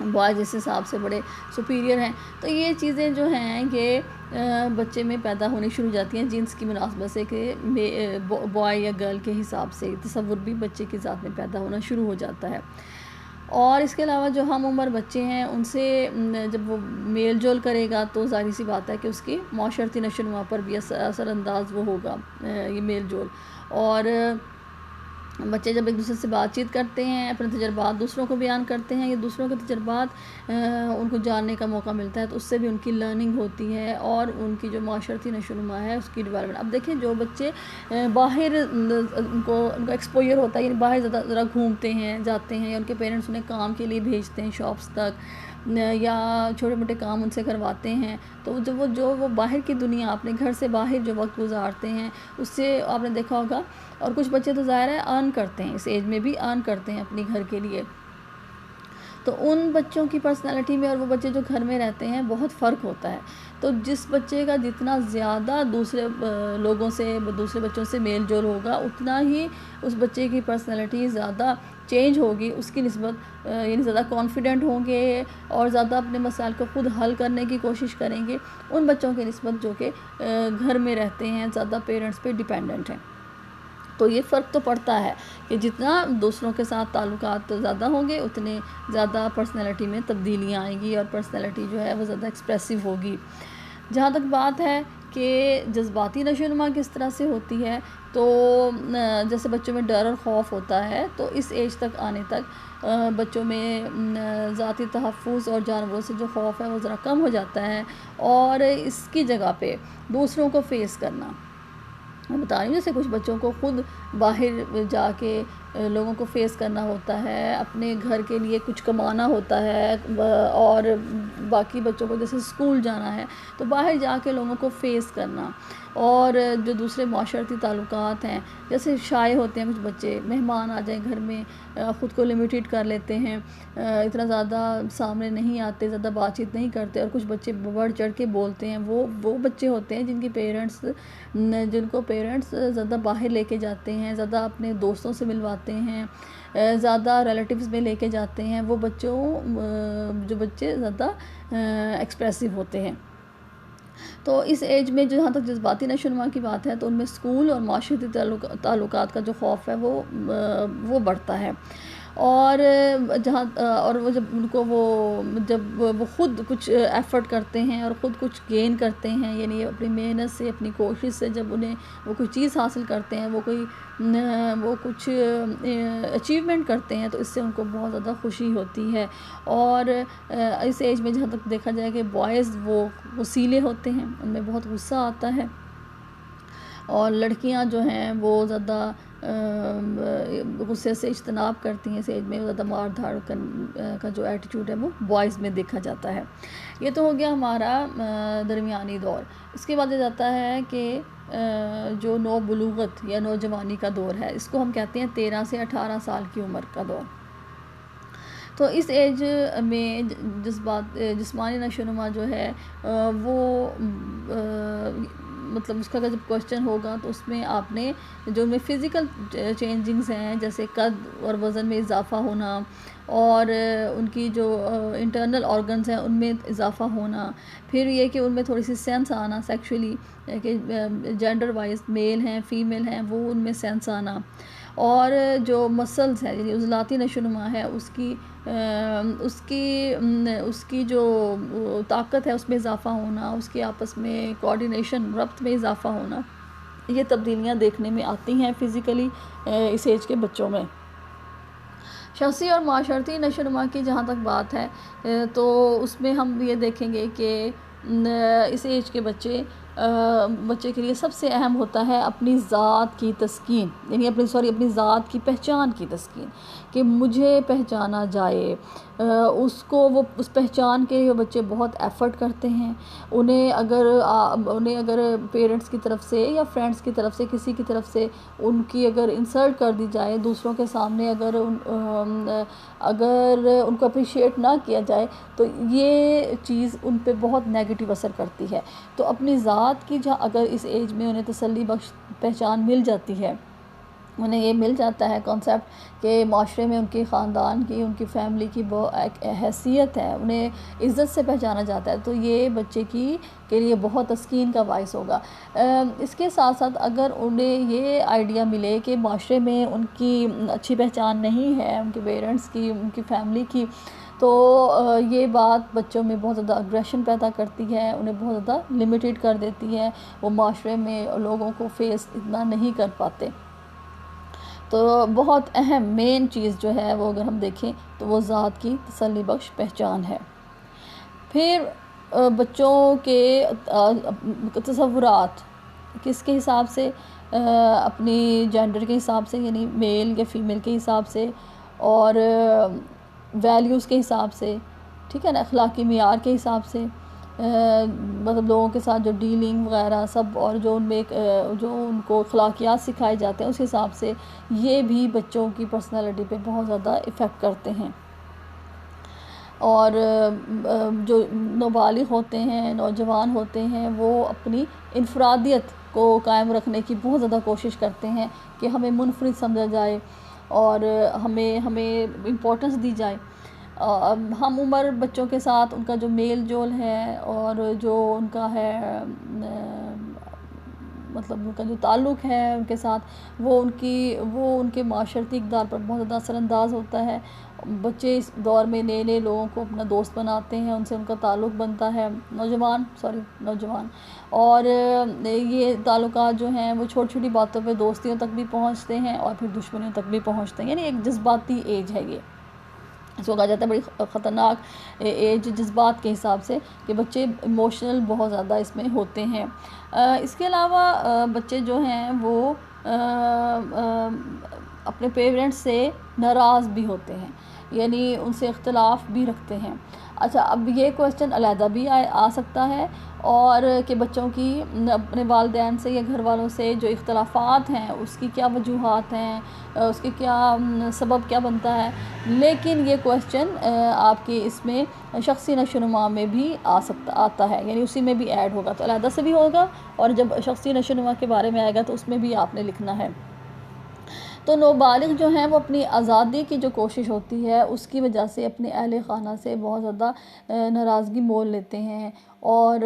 Boys اس حساب سے بڑے سپیریئر ہیں. تو یہ چیزیں جو ہیں یہ بچے میں پیدا ہونی شروع ہو جاتی ہیں جنس کی مناسبت سے کہ بوائے یا گرل کے حساب سے تصور بھی بچے کی ذات میں پیدا ہونا شروع ہو جاتا ہے. اور اس کے علاوہ جو ہم عمر بچے ہیں ان سے جب وہ میل جول کرے گا تو ظاہر سی بات ہے کہ اس کی معاشرتی نشو و نما پر بھی اثر انداز وہ ہوگا یہ میل جول. اور بچے جب ایک دوسرے سے بات چیت کرتے ہیں، اپنے تجربات دوسروں کو بیان کرتے ہیں، یا دوسروں کے تجربات ان کو جاننے کا موقع ملتا ہے تو اس سے بھی ان کی لرننگ ہوتی ہے اور ان کی جو معاشرتی نشو و نما ہے اس کی ڈیولپمنٹ. اب دیکھیں جو بچے باہر ان کو ایکسپوجر ہوتا ہے، یعنی باہر زیادہ ذرا گھومتے ہیں جاتے ہیں، یا ان کے پیرنٹس انہیں کام کے لیے بھیجتے ہیں شاپس تک، یا چھوٹے موٹے کام ان سے کرواتے ہیں، تو جو وہ باہر کی دنیا اپنے گھر سے باہر جو وقت گزارتے ہیں اس سے آپ نے دیکھا ہوگا. اور کچھ بچے تو ظاہر ہے ارن کرتے ہیں، اس ایج میں بھی ارن کرتے ہیں اپنی گھر کے لیے، تو ان بچوں کی پرسنالٹی میں اور وہ بچے جو گھر میں رہتے ہیں بہت فرق ہوتا ہے. تو جس بچے کا جتنا زیادہ دوسرے لوگوں سے دوسرے بچوں سے میل جول ہوگا اتنا ہی اس بچے کی پرسنالٹی زیادہ چینج ہوگی اس کی نسبت، یعنی زیادہ کانفیڈنٹ ہوں گے اور زیادہ اپنے مسائل کو خود حل کرنے کی کوشش کریں گے ان بچوں کی نسبت جو کہ گھر میں رہتے ہیں، زیادہ پیرنٹس پہ ڈیپینڈنٹ ہیں. تو یہ فرق تو پڑتا ہے کہ جتنا دوسروں کے ساتھ تعلقات زیادہ ہوں گے اتنے زیادہ پرسنالٹی میں تبدیلیاں آئیں گی اور پرسنالٹی جو ہے وہ زیادہ ایکسپریسو ہوگی. جہاں تک بات ہے کہ جذباتی نشو و نما کس طرح سے ہوتی ہے، تو جیسے بچوں میں ڈر اور خوف ہوتا ہے تو اس ایج تک آنے تک بچوں میں ذاتی تحفظ اور جانوروں سے جو خوف ہے وہ ذرا کم ہو جاتا ہے، اور اس کی جگہ پہ دوسروں کو فیس کرنا. میں بتا رہی ہوں جیسے کچھ بچوں کو خود باہر جا کے لوگوں کو فیس کرنا ہوتا ہے، اپنے گھر کے لیے کچھ کمانا ہوتا ہے، اور باقی بچوں کو جیسے اسکول جانا ہے تو باہر جا کے لوگوں کو فیس کرنا. اور جو دوسرے معاشرتی تعلقات ہیں جیسے شائع ہوتے ہیں کچھ بچے، مہمان آ جائیں گھر میں خود کو لمیٹیڈ کر لیتے ہیں، اتنا زیادہ سامنے نہیں آتے، زیادہ بات چیت نہیں کرتے، اور کچھ بچے بڑھ چڑھ کے بولتے ہیں. وہ بچے ہوتے ہیں جن کو پیرنٹس زیادہ باہر لے کے جاتے ہیں، زیادہ اپنے دوستوں سے ملواتے ہیں، زیادہ ریلیٹیوز میں لے کے جاتے ہیں. وہ جو بچے زیادہ ایکسپریسو ہوتے ہیں. تو اس ایج میں جہاں تک جذباتی نشو و نما کی بات ہے تو ان میں اسکول اور معاشرتی تعلقات کا جو خوف ہے وہ بڑھتا ہے. اور وہ جب وہ خود کچھ ایفرٹ کرتے ہیں اور خود کچھ گین کرتے ہیں، یعنی اپنی محنت سے اپنی کوشش سے جب انہیں وہ کوئی چیز حاصل کرتے ہیں، وہ کچھ اچیومنٹ کرتے ہیں تو اس سے ان کو بہت زیادہ خوشی ہوتی ہے. اور اس ایج میں جہاں تک دیکھا جائے کہ بوائز وہ غصیلے ہوتے ہیں، ان میں بہت غصہ آتا ہے، اور لڑکیاں جو ہیں وہ زیادہ غصے سے اجتناب کرتی ہیں. اس ایج میں زیادہ مار دھاڑ کا جو ایٹیٹیوڈ ہے وہ بوائز میں دیکھا جاتا ہے. یہ تو ہو گیا ہمارا درمیانی دور. اس کے بعد جاتا ہے کہ جو نوبلوغت یا نوجوانی کا دور ہے، اس کو ہم کہتے ہیں 13 سے 18 سال کی عمر کا دور. تو اس ایج میں جسمانی نشو و نما جو ہے وہ مطلب اس کا جب کوشچن ہوگا تو اس میں آپ نے جو ان میں فزیکل چینجنگز ہیں جیسے قد اور وزن میں اضافہ ہونا، اور ان کی جو انٹرنل آرگنز ہیں ان میں اضافہ ہونا، پھر یہ کہ ان میں تھوڑی سی سینس آنا سیکشولی کہ جینڈر وائز میل ہیں فیمیل ہیں وہ ان میں سینس آنا، اور جو مسلز ہے یعنی عضلاتی نشو و نما ہے اس کی جو طاقت ہے اس میں اضافہ ہونا، اس کے آپس میں کوآرڈینیشن ربط میں اضافہ ہونا، یہ تبدیلیاں دیکھنے میں آتی ہیں فزیکلی اس ایج کے بچوں میں. شخصی اور معاشرتی نشو و نما کی جہاں تک بات ہے تو اس میں ہم یہ دیکھیں گے کہ اس ایج کے بچے کے لیے سب سے اہم ہوتا ہے اپنی ذات کی تسکین، یعنی اپنی ذات کی پہچان کی تسکین، کہ مجھے پہچانا جائے. اس پہچان کے لیے بچے بہت ایفرٹ کرتے ہیں. انہیں اگر پیرنٹس کی طرف سے یا فرینڈس کی طرف سے کسی کی طرف سے ان کی اگر انسلٹ کر دی جائے دوسروں کے سامنے، اگر ان کو اپریشیٹ نہ کیا جائے تو یہ چیز ان پہ بہت نیگیٹو اثر کرتی ہے. تو اپنی ذات کی اگر اس ایج میں انہیں تسلی بخش پہچان مل جاتی ہے انہیں یہ مل جاتا ہے کانسیپٹ کہ معاشرے میں ان کے خاندان کی، ان کی فیملی کی ایک حیثیت ہے، انہیں عزت سے پہچانا جاتا ہے، تو یہ بچے کے لیے بہت تسکین کا باعث ہوگا۔ اس کے ساتھ ساتھ اگر انہیں یہ آئیڈیا ملے کہ معاشرے میں ان کی اچھی پہچان نہیں ہے، ان کے پیرنٹس کی، ان کی فیملی کی، تو یہ بات بچوں میں بہت زیادہ اگریشن پیدا کرتی ہے، انہیں بہت زیادہ لمیٹیڈ کر دیتی ہے، وہ معاشرے میں لوگوں کو فیس اتنا نہیں کر پاتے۔ تو بہت اہم مین چیز جو ہے وہ اگر ہم دیکھیں تو وہ ذات کی تسلی بخش پہچان ہے۔ پھر بچوں کے تصورات کس کے حساب سے، اپنی جینڈر کے حساب سے، یعنی میل یا فیمیل کے حساب سے، اور ویلیوز کے حساب سے، ٹھیک ہے نا، اخلاقی معیار کے حساب سے، مطلب لوگوں کے ساتھ جو ڈیلنگ وغیرہ سب، اور جو ان میں جو ان کو اخلاقیات سکھائے جاتے ہیں اس حساب سے، یہ بھی بچوں کی پرسنالٹی پہ بہت زیادہ افیکٹ کرتے ہیں۔ اور جو نابالغ ہوتے ہیں، نوجوان ہوتے ہیں، وہ اپنی انفرادیت کو قائم رکھنے کی بہت زیادہ کوشش کرتے ہیں کہ ہمیں منفرد سمجھا جائے اور ہمیں امپورٹنس دی جائے۔ ہم عمر بچوں کے ساتھ ان کا جو میل جول ہے اور جو ان کا ہے مطلب ان کا جو تعلق ہے ان کے ساتھ، وہ ان کے معاشرتی اقدار پر بہت زیادہ اثر انداز ہوتا ہے۔ بچے اس دور میں نئے نئے لوگوں کو اپنا دوست بناتے ہیں، ان سے ان کا تعلق بنتا ہے، نوجوان، اور یہ تعلقات جو ہیں وہ چھوٹی چھوٹی باتوں پہ دوستیوں تک بھی پہنچتے ہیں اور پھر دشمنیوں تک بھی پہنچتے ہیں، یعنی ایک جذباتی ایج ہے یہ، اس کو کہا جاتا ہے بڑی خطرناک ایج جذبات کے حساب سے، کہ بچے ایموشنل بہت زیادہ اس میں ہوتے ہیں۔ اس کے علاوہ بچے جو ہیں وہ اپنے پیرنٹس سے ناراض بھی ہوتے ہیں، یعنی ان سے اختلاف بھی رکھتے ہیں۔ اچھا، اب یہ کویسچن علیحدہ بھی آ سکتا ہے، اور کہ بچوں کی اپنے والدین سے یا گھر والوں سے جو اختلافات ہیں اس کی کیا وجوہات ہیں، اس کی کیا سبب کیا بنتا ہے، لیکن یہ کویسچن آپ کی اس میں شخصی نشو و نما میں بھی آتا ہے، یعنی اسی میں بھی ایڈ ہوگا، تو علیحدہ سے بھی ہوگا، اور جب شخصی نشو و نما کے بارے میں آئے گا تو اس میں بھی آپ نے لکھنا ہے۔ تو نابالغ جو ہیں وہ اپنی آزادی کی جو کوشش ہوتی ہے اس کی وجہ سے اپنے اہل خانہ سے بہت زیادہ ناراضگی مول لیتے ہیں، اور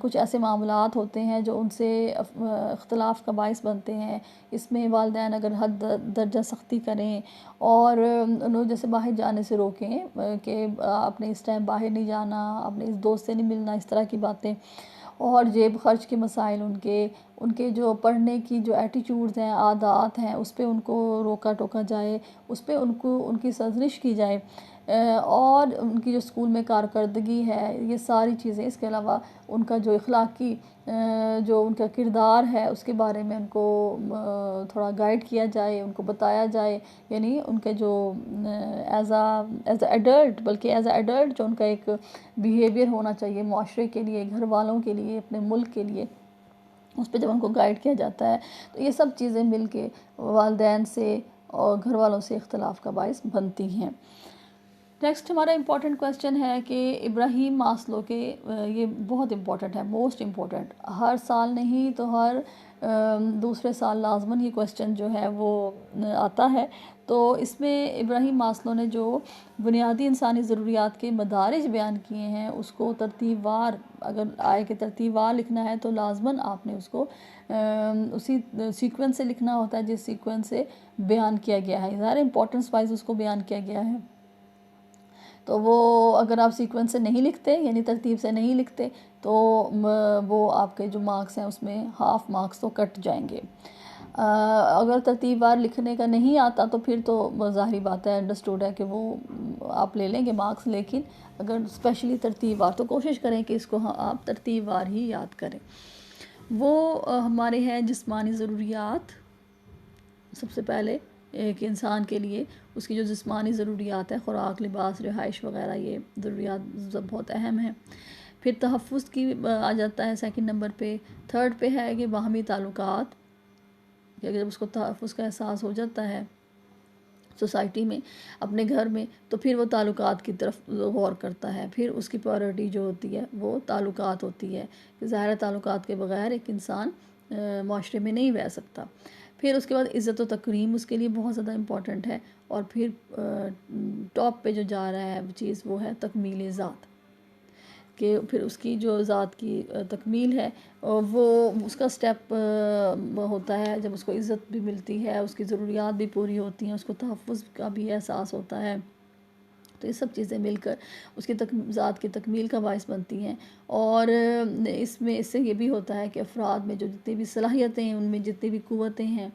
کچھ ایسے معاملات ہوتے ہیں جو ان سے اختلاف کا باعث بنتے ہیں۔ اس میں والدین اگر حد درجہ سختی کریں اور انہوں جیسے باہر جانے سے روکیں کہ آپ نے اس ٹائم باہر نہیں جانا، آپ نے اس دوست سے نہیں ملنا، اس طرح کی باتیں، اور جیب خرچ کے مسائل، ان کے جو پڑھنے کی جو ایٹیچیوڈز ہیں، عادات ہیں، اس پہ ان کو روکا ٹوکا جائے، اس پہ ان کی سرزنش کی جائے، اور ان کی جو اسکول میں کارکردگی ہے، یہ ساری چیزیں، اس کے علاوہ ان کا جو اخلاقی جو ان کا کردار ہے اس کے بارے میں ان کو تھوڑا گائیڈ کیا جائے، ان کو بتایا جائے، یعنی ان کے جو ایز اے ایڈلٹ، بلکہ ایز اے ایڈلٹ جو ان کا ایک بیہیویئر ہونا چاہیے معاشرے کے لیے، گھر والوں کے لیے، اپنے ملک کے لیے، اس پہ جب ان کو گائیڈ کیا جاتا ہے تو یہ سب چیزیں مل کے والدین سے اور گھر والوں سے اختلاف کا باعث بنتی ہیں۔ نیکسٹ ہمارا امپورٹنٹ کویسچن ہے کہ ابراہیم ماسلو کے، یہ بہت امپورٹنٹ ہے، موسٹ امپورٹنٹ، ہر سال نہیں تو ہر دوسرے سال لازماً یہ کویسچن جو ہے وہ آتا ہے۔ تو اس میں ابراہیم ماسلو نے جو بنیادی انسانی ضروریات کے مدارج بیان کیے ہیں اس کو ترتیب وار، اگر آئے کہ ترتیب وار لکھنا ہے تو لازماً آپ نے اس کو اسی سیکوینس سے لکھنا ہوتا ہے جس سیکوینس سے بیان کیا گیا ہے، ظاہر امپورٹنس وائز اس کو بیان کیا گیا ہے۔ تو وہ اگر آپ سیکوینس سے نہیں لکھتے، یعنی ترتیب سے نہیں لکھتے، تو وہ آپ کے جو مارکس ہیں اس میں ہاف مارکس تو کٹ جائیں گے۔ اگر ترتیب وار لکھنے کا نہیں آتا تو پھر تو ظاہری بات ہے، انڈرسٹوڈ ہے کہ وہ آپ لے لیں گے مارکس، لیکن اگر اسپیشلی ترتیب وار تو کوشش کریں کہ اس کو آپ ترتیب وار ہی یاد کریں۔ وہ ہمارے ہیں جسمانی ضروریات، سب سے پہلے ایک انسان کے لیے اس کی جو جسمانی ضروریات ہیں، خوراک، لباس، رہائش وغیرہ، یہ ضروریات بہت اہم ہیں۔ پھر تحفظ کی آ جاتا ہے سیکنڈ نمبر پہ۔ تھرڈ پہ ہے کہ باہمی تعلقات، کہ اگر جب اس کو تحفظ کا احساس ہو جاتا ہے سوسائٹی میں، اپنے گھر میں، تو پھر وہ تعلقات کی طرف غور کرتا ہے، پھر اس کی پرائیورٹی جو ہوتی ہے وہ تعلقات ہوتی ہے، کہ ظاہر تعلقات کے بغیر ایک انسان معاشرے میں نہیں رہ سکتا۔ پھر اس کے بعد عزت و تکریم اس کے لیے بہت زیادہ امپورٹنٹ ہے، اور پھر ٹاپ پہ جو جا رہا ہے وہ چیز وہ ہے تکمیل ذات، کہ پھر اس کی جو ذات کی تکمیل ہے وہ اس کا سٹیپ ہوتا ہے جب اس کو عزت بھی ملتی ہے، اس کی ضروریات بھی پوری ہوتی ہیں، اس کو تحفظ کا بھی احساس ہوتا ہے، تو یہ سب چیزیں مل کر اس کی ذات کی تکمیل کا باعث بنتی ہیں۔ اور اس سے یہ بھی ہوتا ہے کہ افراد میں جو جتنی بھی صلاحیتیں ہیں، ان میں جتنی بھی قوتیں ہیں،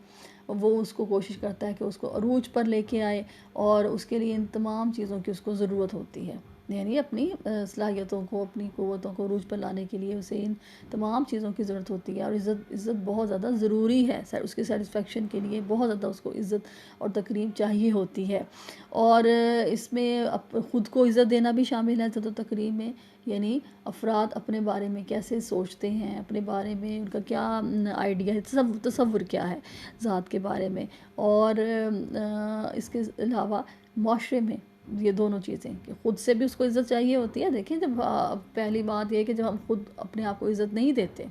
وہ اس کو کوشش کرتا ہے کہ اس کو عروج پر لے کے آئے، اور اس کے لیے ان تمام چیزوں کی اس کو ضرورت ہوتی ہے، یعنی اپنی صلاحیتوں کو، اپنی قوتوں کو عروج پر لانے کے لیے اسے ان تمام چیزوں کی ضرورت ہوتی ہے، اور عزت بہت زیادہ ضروری ہے، اس کی سیٹسفیکشن کے لیے بہت زیادہ اس کو عزت اور تکریم چاہیے ہوتی ہے۔ اور اس میں خود کو عزت دینا بھی شامل ہے عزت و تکریم میں، یعنی افراد اپنے بارے میں کیسے سوچتے ہیں، اپنے بارے میں ان کا کیا آئیڈیا ہے، تصور کیا ہے ذات کے بارے میں، اور اس کے علاوہ معاشرے میں یہ دونوں چیزیں کہ خود سے بھی اس کو عزت چاہیے ہوتی ہے۔ دیکھیں جب پہلی بات یہ ہے کہ جب ہم خود اپنے آپ کو عزت نہیں دیتے،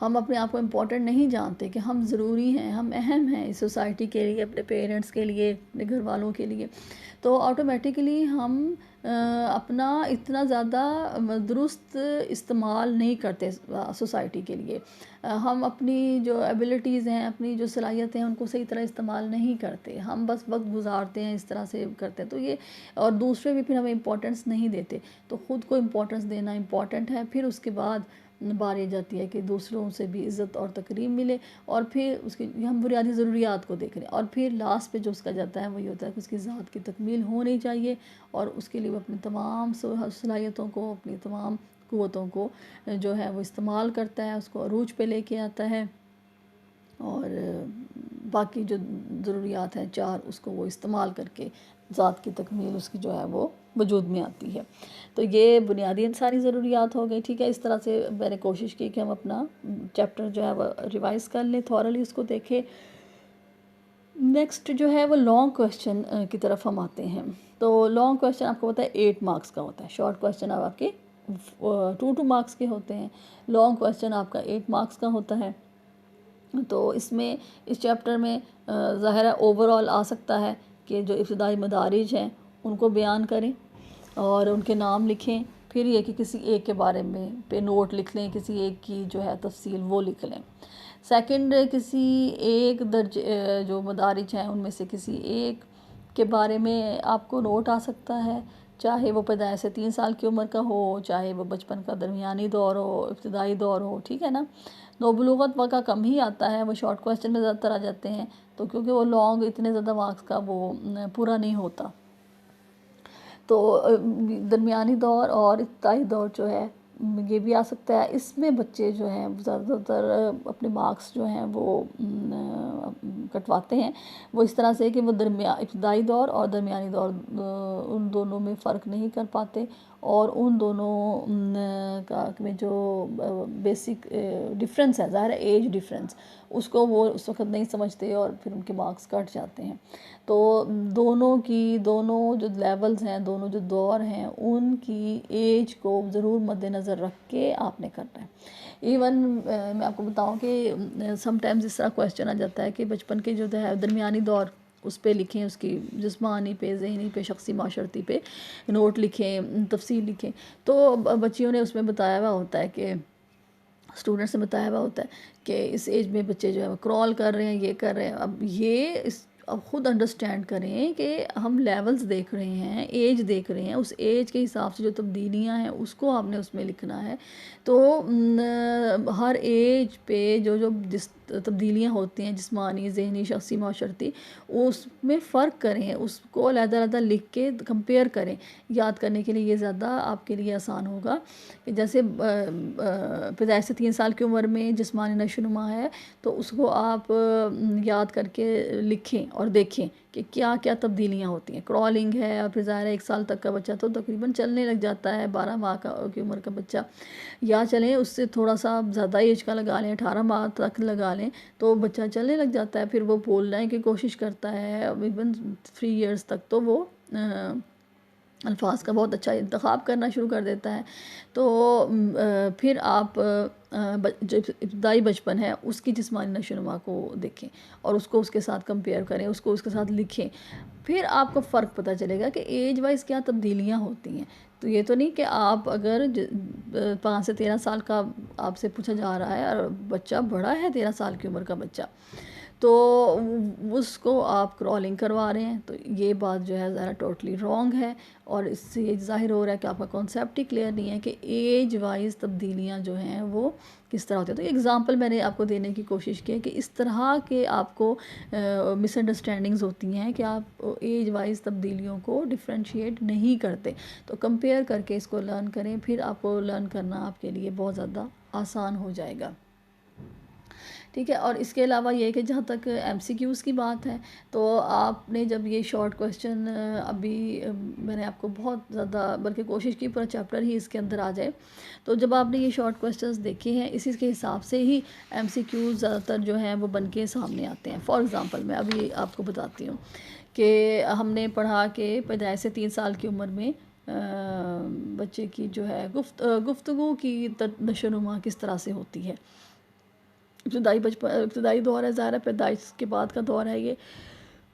ہم اپنے آپ کو امپورٹنٹ نہیں جانتے کہ ہم ضروری ہیں، ہم اہم ہیں اس سوسائٹی کے لیے، اپنے پیرنٹس کے لیے، اپنے گھر والوں کے لیے، تو آٹومیٹیکلی ہم اپنا اتنا زیادہ درست استعمال نہیں کرتے سوسائٹی کے لیے، ہم اپنی جو ایبلٹیز ہیں، اپنی جو صلاحیتیں ہیں، ان کو صحیح طرح استعمال نہیں کرتے، ہم بس وقت گزارتے ہیں اس طرح سے کرتے ہیں، تو یہ اور دوسرے بھی پھر ہمیں امپورٹنس نہیں دیتے، تو خود کو امپورٹنس دینا امپورٹنٹ ہے۔ پھر اس کے بعد باری جاتی ہے کہ دوسروں سے بھی عزت اور تکریم ملے، اور پھر اس کی ہم بنیادی ضروریات کو دیکھ رہے ہیں، اور پھر لاسٹ پہ جو اس کا جاتا ہے وہ یہ ہوتا ہے کہ اس کی ذات کی تکمیل ہونی چاہیے، اور اس کے لیے وہ اپنی تمام صلاحیتوں کو، اپنی تمام قوتوں کو جو ہے وہ استعمال کرتا ہے، اس کو عروج پہ لے کے آتا ہے، اور باقی جو ضروریات ہیں 4 اس کو وہ استعمال کر کے ذات کی تکمیل اس کی جو ہے وہ وجود میں آتی ہے۔ تو یہ بنیادی انسانی ضروریات ہو گئی، ٹھیک ہے۔ اس طرح سے میں نے کوشش کی کہ ہم اپنا چیپٹر جو ہے وہ ریوائز کر لیں، تھورلی اس کو دیکھیں۔ نیکسٹ جو ہے وہ لانگ کویسچن کی طرف ہم آتے ہیں۔ تو لانگ کویسچن آپ کو پتہ ہے 8 مارکس کا ہوتا ہے، شارٹ کویسچن اب آپ کے 2 مارکس کے ہوتے ہیں، لانگ کویسچن آپ کا 8 مارکس کا ہوتا ہے۔ تو اس میں اس چیپٹر میں ظاہر ہے اوورآل آ سکتا ہے کہ جو ابتدائی مدارج ہیں ان کو بیان کریں اور ان کے نام لکھیں، پھر یہ کہ کسی ایک کے بارے میں پہ نوٹ لکھ لیں، کسی ایک کی جو ہے تفصیل وہ لکھ لیں۔ سیکنڈ، کسی ایک جو مدارج ہیں ان میں سے کسی ایک کے بارے میں آپ کو نوٹ آ سکتا ہے، چاہے وہ پیدائش سے 3 سال کی عمر کا ہو، چاہے وہ بچپن کا درمیانی دور ہو، ابتدائی دور ہو، ٹھیک ہے نا۔ نوبلوغت کا کم ہی آتا ہے، وہ شارٹ کویسچن میں زیادہ تر آ جاتے ہیں، تو کیونکہ وہ لانگ اتنے زیادہ مارکس کا وہ پورا نہیں ہوتا۔ تو درمیانی دور اور ابتدائی دور جو ہے یہ بھی آ سکتا ہے۔ اس میں بچے جو ہیں زیادہ تر اپنے مارکس جو ہیں وہ کٹواتے ہیں، وہ اس طرح سے کہ وہ ابتدائی دور اور درمیانی دور ان دونوں میں فرق نہیں کر پاتے، اور ان دونوں میں جو بیسک ڈفرینس ہے، ظاہر ہے ایج ڈفرینس، اس کو وہ اس وقت نہیں سمجھتے اور پھر ان کے مارکس کٹ جاتے ہیں۔ تو دونوں جو لیولز ہیں، دونوں جو دور ہیں، ان کی ایج کو ضرور مد نظر رکھ کے آپ نے کرنا ہے۔ ایون میں آپ کو بتاؤں کہ سم ٹائمز اس طرح کویسچن آ جاتا ہے کہ بچپن کے جو ہے درمیانی دور اس پہ لکھیں، اس کی جسمانی پہ، ذہنی پہ، شخصی معاشرتی پہ نوٹ لکھیں، تفصیل لکھیں۔ تو بچیوں نے اس میں بتایا ہوا ہوتا ہے کہ اسٹوڈنٹس نے بتایا ہوا ہوتا ہے کہ اس ایج میں بچے جو ہے وہ کرال کر رہے ہیں، یہ کر رہے ہیں۔ اب خود انڈرسٹینڈ کریں کہ ہم لیولز دیکھ رہے ہیں، ایج دیکھ رہے ہیں، اس ایج کے حساب سے جو تبدیلیاں ہیں اس کو آپ نے اس میں لکھنا ہے۔ تو ہر ایج پہ جو تبدیلیاں ہوتی ہیں، جسمانی، ذہنی، شخصی، معاشرتی، اس میں فرق کریں، اس کو علیحدہ علیحدہ لکھ کے کمپیئر کریں۔ یاد کرنے کے لیے یہ زیادہ آپ کے لیے آسان ہوگا کہ جیسے پیدائش سے 3 سال کی عمر میں جسمانی نشو و نما ہے، تو اس کو آپ یاد کر کے لکھیں اور دیکھیں کہ کیا کیا تبدیلیاں ہوتی ہیں۔ کرالنگ ہے، اور پھر ظاہر ہے 1 سال تک کا بچہ تو تقریباً چلنے لگ جاتا ہے، 12 ماہ کی عمر کا بچہ، یا چلیں اس سے تھوڑا سا زیادہ ایج کا لگا لیں، 18 ماہ تک لگا لیں، تو بچہ چلنے لگ جاتا ہے، پھر وہ بولنے کی کوشش کرتا ہے، ایون 3 ایئرس تک تو وہ الفاظ کا بہت اچھا انتخاب کرنا شروع کر دیتا ہے. تو پھر آپ جو ابتدائی بچپن ہے اس کی جسمانی نشو و نما کو دیکھیں اور اس کو اس کے ساتھ کمپیئر کریں، اس کو اس کے ساتھ لکھیں. پھر آپ کو فرق پتہ چلے گا کہ ایج وائز کیا تبدیلیاں ہوتی ہیں. تو یہ تو نہیں کہ آپ اگر 5 سے 13 سال کا آپ سے پوچھا جا رہا ہے اور بچہ بڑا ہے 13 سال کی عمر کا بچہ، تو اس کو آپ کرالنگ کروا رہے ہیں، تو یہ بات جو ہے ذرا ٹوٹلی رانگ ہے. اور اس سے یہ ظاہر ہو رہا ہے کہ آپ کا کانسیپٹ ہی کلیئر نہیں ہے کہ ایج وائز تبدیلیاں جو ہیں وہ کس طرح ہوتی ہیں. تو ایگزامپل میں نے آپ کو دینے کی کوشش کی کہ اس طرح کے آپ کو مس انڈرسٹینڈنگز ہوتی ہیں کہ آپ ایج وائز تبدیلیوں کو ڈفرینشیٹ نہیں کرتے. تو کمپیئر کر کے اس کو لرن کریں، پھر آپ کو لرن کرنا آپ کے لیے بہت زیادہ آسان ہو جائے گا. ٹھیک ہے. اور اس کے علاوہ یہ کہ جہاں تک ایم سی کیوز کی بات ہے، تو آپ نے جب یہ شارٹ کویسچن ابھی میں نے آپ کو بہت زیادہ بلکہ کوشش کی پورا چیپٹر ہی اس کے اندر آ جائے، تو جب آپ نے یہ شارٹ کویسچنز دیکھے ہیں اسی کے حساب سے ہی ایم سی کیوز زیادہ تر جو ہیں وہ بن کے سامنے آتے ہیں. فار ایگزامپل میں ابھی آپ کو بتاتی ہوں کہ ہم نے پڑھا کہ پیدائش سے 3 سال کی عمر میں بچے کی جو ہے گفتگو کی نشو و نما کس طرح سے ہوتی ہے. ابتدائی دور ہے، ظاہر ہے پیدائش کے بعد کا دور ہے یہ.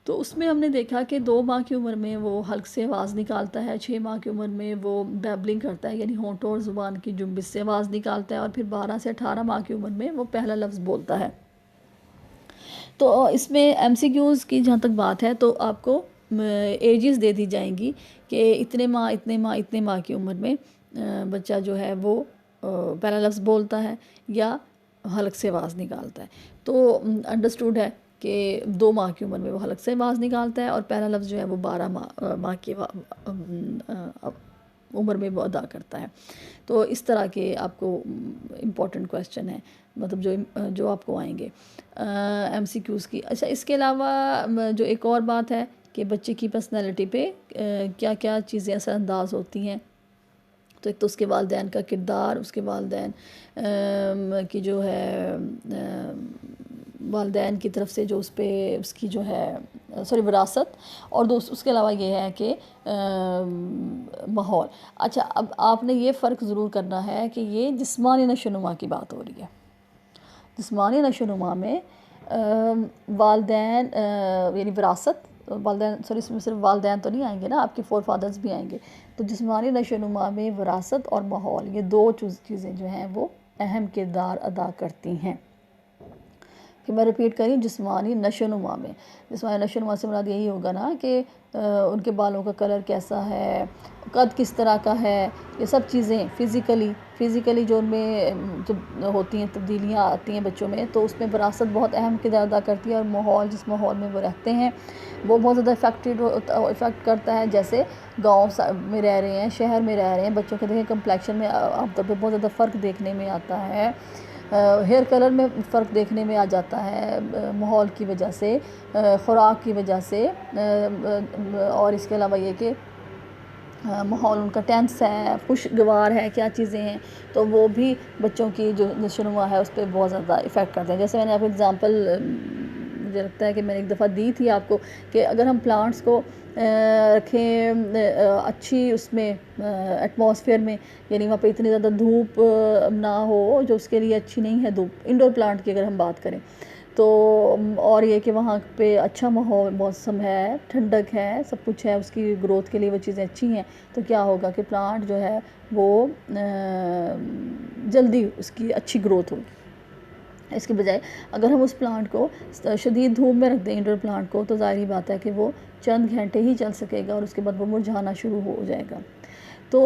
تو اس میں ہم نے دیکھا کہ 2 ماہ کی عمر میں وہ حلق سے آواز نکالتا ہے، 6 ماہ کی عمر میں وہ بیبلنگ کرتا ہے یعنی ہونٹوں اور زبان کی جنبش سے آواز نکالتا ہے، اور پھر 12 سے 18 ماہ کی عمر میں وہ پہلا لفظ بولتا ہے. تو اس میں ایم سی کیوز کی جہاں تک بات ہے تو آپ کو ایجز دے دی جائیں گی کہ اتنے ماہ کی عمر میں بچہ جو ہے وہ پہلا لفظ بولتا ہے یا حلق سے آواز نکالتا ہے. تو انڈرسٹوڈ ہے کہ 2 ماہ کی عمر میں وہ حلق سے آواز نکالتا ہے اور پہلا لفظ جو ہے وہ 12 ماہ کی عمر میں وہ ادا کرتا ہے. تو اس طرح کے آپ کو امپورٹنٹ کویسچن ہیں، مطلب جو آپ کو آئیں گے ایم سی کیوز کی. اچھا، اس کے علاوہ جو ایک اور بات ہے کہ بچے کی پرسنالٹی پہ کیا کیا چیزیں اثر انداز ہوتی ہیں. تو ایک تو اس کے والدین کا کردار، اس کے والدین کی جو ہے والدین کی طرف سے جو اس کی جو ہے وراثت، اور اس کے علاوہ یہ ہے کہ ماحول. اچھا، اب آپ نے یہ فرق ضرور کرنا ہے کہ یہ جسمانی نشو و نما کی بات ہو رہی ہے. جسمانی نشو و نما میں والدین یعنی وراثت، اس میں صرف والدین تو نہیں آئیں گے نا، آپ کے 4 فادرز بھی آئیں گے. تو جسمانی نشو و نما میں وراثت اور ماحول، یہ 2 چیزیں جو ہیں وہ اہم کردار ادا کرتی ہیں. کہ میں ریپیٹ کر رہی ہوں، جسمانی نشو و نما میں، جسمانی نشو و نما سے مراد یہی ہوگا نا کہ ان کے بالوں کا کلر کیسا ہے، قد کس طرح کا ہے، یہ سب چیزیں فزیکلی جو ان میں جب ہوتی ہیں تبدیلیاں آتی ہیں بچوں میں، تو اس میں وراثت بہت اہم کردار ادا کرتی ہے. اور ماحول، جس ماحول میں وہ رہتے ہیں وہ بہت زیادہ افیکٹ کرتا ہے. جیسے گاؤں میں رہ رہے ہیں، شہر میں رہ رہے ہیں، بچوں کے دیکھیں کمپلیکشن میں عام طور پہ بہت زیادہ فرق دیکھنے میں آتا ہے، ہیئر کلر میں فرق دیکھنے میں آ جاتا ہے ماحول کی وجہ سے، خوراک کی وجہ سے. اور اس کے علاوہ یہ کہ ماحول ان کا ٹینس ہے، خوشگوار ہے، کیا چیزیں ہیں، تو وہ بھی بچوں کی جو نشو و نما ہے اس پہ بہت زیادہ افیکٹ کرتے ہیں. جیسے میں نے آپ کو اگزامپل مجھے لگتا ہے کہ میں نے ایک دفعہ دی تھی آپ کو کہ اگر ہم پلانٹس کو رکھیں اچھی اس میں ایٹماسفیئر میں، یعنی وہاں پہ اتنی زیادہ دھوپ نہ ہو جو اس کے لیے اچھی نہیں ہے دھوپ، انڈور پلانٹ کی اگر ہم بات کریں تو، اور یہ کہ وہاں پہ اچھا ماحول، موسم ہے، ٹھنڈک ہے، سب کچھ ہے، اس کی گروتھ کے لیے وہ چیزیں اچھی ہیں، تو کیا ہوگا کہ پلانٹ جو ہے وہ جلدی اس کی اچھی گروتھ ہوگی. اس کے بجائے اگر ہم اس پلانٹ کو شدید دھوپ میں رکھ دیں، انڈور پلانٹ کو، تو ظاہری بات ہے کہ وہ چند گھنٹے ہی چل سکے گا اور اس کے بعد وہ مرجھانا شروع ہو جائے گا. تو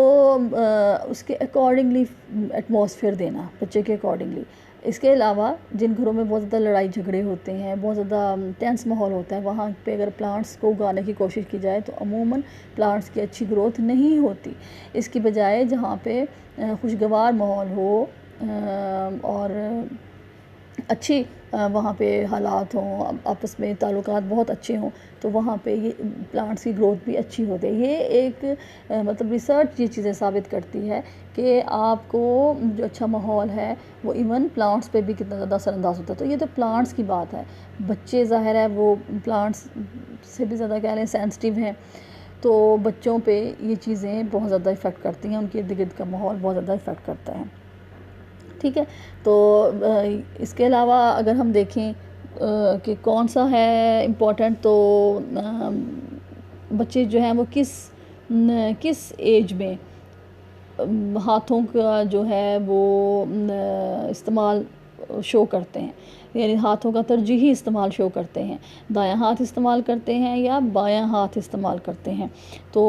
اس کے اکارڈنگلی ایٹماسفیئر دینا بچے کے اکارڈنگلی. اس کے علاوہ جن گھروں میں بہت زیادہ لڑائی جھگڑے ہوتے ہیں، بہت زیادہ ٹینس ماحول ہوتا ہے، وہاں پہ اگر پلانٹس کو اگانے کی کوشش کی جائے تو عموماً پلانٹس کی اچھی گروتھ نہیں ہوتی. اس کی بجائے جہاں پہ خوشگوار ماحول ہو اور اچھی وہاں پہ حالات ہوں، آپس میں تعلقات بہت اچھے ہوں، تو وہاں پہ یہ پلانٹس کی گروتھ بھی اچھی ہوتی ہے. یہ ایک مطلب ریسرچ یہ چیزیں ثابت کرتی ہے کہ آپ کو جو اچھا ماحول ہے وہ ایون پلانٹس پہ بھی کتنا زیادہ اثر انداز ہوتا ہے. تو یہ تو پلانٹس کی بات ہے. بچے ظاہر ہے وہ پلانٹس سے بھی زیادہ کہہ لیں سینسٹیو ہیں، تو بچوں پہ یہ چیزیں بہت زیادہ افیکٹ کرتی ہیں، ان کے ارد گرد کا ماحول بہت زیادہ افیکٹ کرتا ہے، ٹھیک ہے۔ تو اس کے علاوہ اگر ہم دیکھیں کہ کون سا ہے امپورٹنٹ، تو بچے جو ہیں وہ کس ایج میں ہاتھوں کا جو ہے وہ استعمال شو کرتے ہیں، یعنی ہاتھوں کا ترجیحی استعمال شو کرتے ہیں، دایاں ہاتھ استعمال کرتے ہیں یا بایاں ہاتھ استعمال کرتے ہیں، تو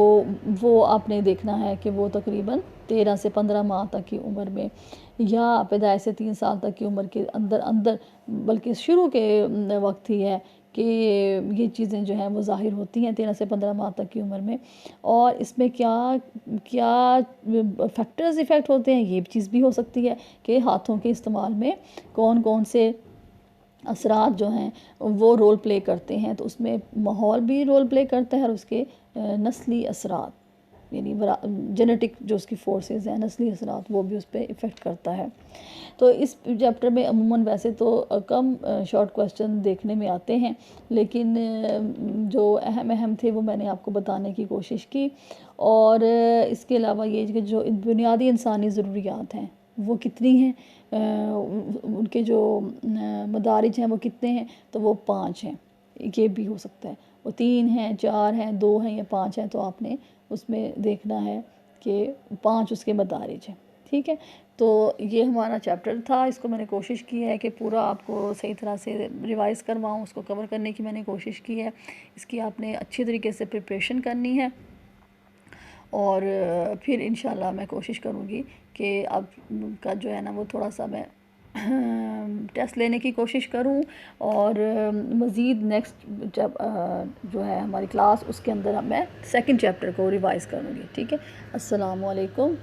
وہ آپ نے دیکھنا ہے کہ وہ تقریباً 13 سے 15 ماہ تک کی عمر میں یا پیدائش سے 3 سال تک کی عمر کے اندر بلکہ شروع کے وقت ہی ہے کہ یہ چیزیں جو ہیں وہ ظاہر ہوتی ہیں 13 سے 15 ماہ تک کی عمر میں۔ اور اس میں کیا فیکٹرز افیکٹ ہوتے ہیں، یہ چیز بھی ہو سکتی ہے کہ ہاتھوں کے استعمال میں کون سے اثرات جو ہیں وہ رول پلے کرتے ہیں، تو اس میں ماحول بھی رول پلے کرتا ہے اور اس کے نسلی اثرات، یعنی جینیٹک جو اس کی فورسز ہیں، نسلی اثرات، وہ بھی اس پہ افیکٹ کرتا ہے۔ تو اس چیپٹر میں عموماً ویسے تو کم شارٹ کویسچن دیکھنے میں آتے ہیں، لیکن جو اہم تھے وہ میں نے آپ کو بتانے کی کوشش کی، اور اس کے علاوہ یہ کہ جو بنیادی انسانی ضروریات ہیں وہ کتنی ہیں، ان کے جو مدارج ہیں وہ کتنے ہیں، تو وہ 5 ہیں، یہ بھی ہو سکتا ہے وہ 3 ہیں، 4 ہیں، 2 ہیں یا 5 ہیں، تو آپ نے اس میں دیکھنا ہے کہ 5 اس کے مدارج ہیں، ٹھیک ہے۔ تو یہ ہمارا چیپٹر تھا، اس کو میں نے کوشش کی ہے کہ پورا آپ کو صحیح طرح سے ریوائز کرواؤں، اس کو کور کرنے کی میں نے کوشش کی ہے، اس کی آپ نے اچھی طریقے سے پریپریشن کرنی ہے، اور پھر انشاءاللہ میں کوشش کروں گی کہ اب کا جو ہے نا وہ تھوڑا سا میں ٹیسٹ لینے کی کوشش کروں، اور مزید نیکسٹ جب جو ہے ہماری کلاس، اس کے اندر میں 2nd چیپٹر کو ریوائز کروں گی، ٹھیک ہے۔ السلام علیکم۔